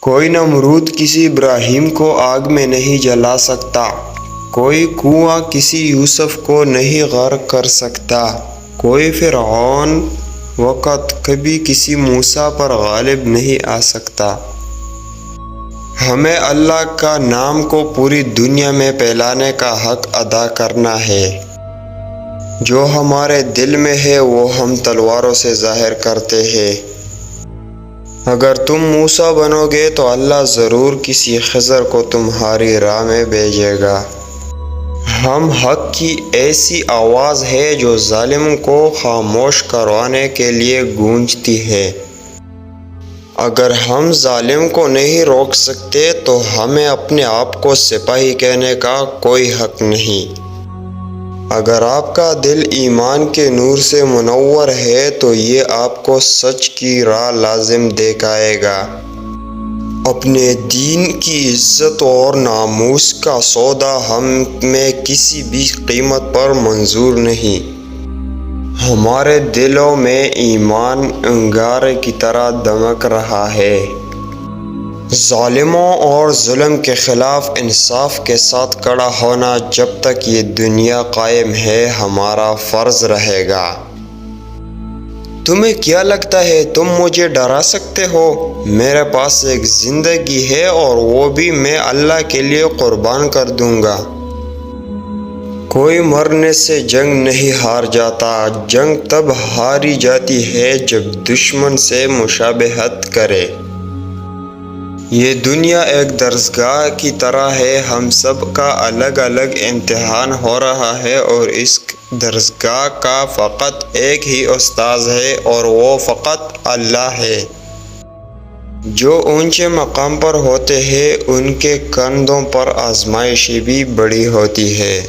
کوئی نمرود کسی ابراہیم کو آگ میں نہیں جلا سکتا، کوئی کنواں کسی یوسف کو نہیں غرق کر سکتا، کوئی فرعون وقت کبھی کسی موسیٰ پر غالب نہیں آ سکتا۔ ہمیں اللہ کا نام کو پوری دنیا میں پھیلانے کا حق ادا کرنا ہے۔ جو ہمارے دل میں ہے وہ ہم تلواروں سے ظاہر کرتے ہیں۔ اگر تم موسیٰ بنو گے تو اللہ ضرور کسی خضر کو تمہاری راہ میں بھیجے گا۔ ہم حق کی ایسی آواز ہے جو ظالم کو خاموش کروانے کے لیے گونجتی ہے۔ اگر ہم ظالم کو نہیں روک سکتے تو ہمیں اپنے آپ کو سپاہی کہنے کا کوئی حق نہیں۔ اگر آپ کا دل ایمان کے نور سے منور ہے تو یہ آپ کو سچ کی راہ لازم دکھائے گا۔ اپنے دین کی عزت اور ناموس کا سودا ہمیں کسی بھی قیمت پر منظور نہیں۔ ہمارے دلوں میں ایمان انگارے کی طرح دمک رہا ہے۔ ظالموں اور ظلم کے خلاف انصاف کے ساتھ کھڑا ہونا جب تک یہ دنیا قائم ہے ہمارا فرض رہے گا۔ تمہیں کیا لگتا ہے تم مجھے ڈرا سکتے ہو؟ میرے پاس ایک زندگی ہے اور وہ بھی میں اللہ کے لیے قربان کر دوں گا۔ کوئی مرنے سے جنگ نہیں ہار جاتا، جنگ تب ہاری جاتی ہے جب دشمن سے مشابہت کرے۔ یہ دنیا ایک درسگاہ کی طرح ہے، ہم سب کا الگ الگ امتحان ہو رہا ہے اور اس درسگاہ کا فقط ایک ہی استاذ ہے اور وہ فقط اللہ ہے۔ جو اونچے مقام پر ہوتے ہیں ان کے کندھوں پر آزمائشیں بھی بڑی ہوتی ہیں۔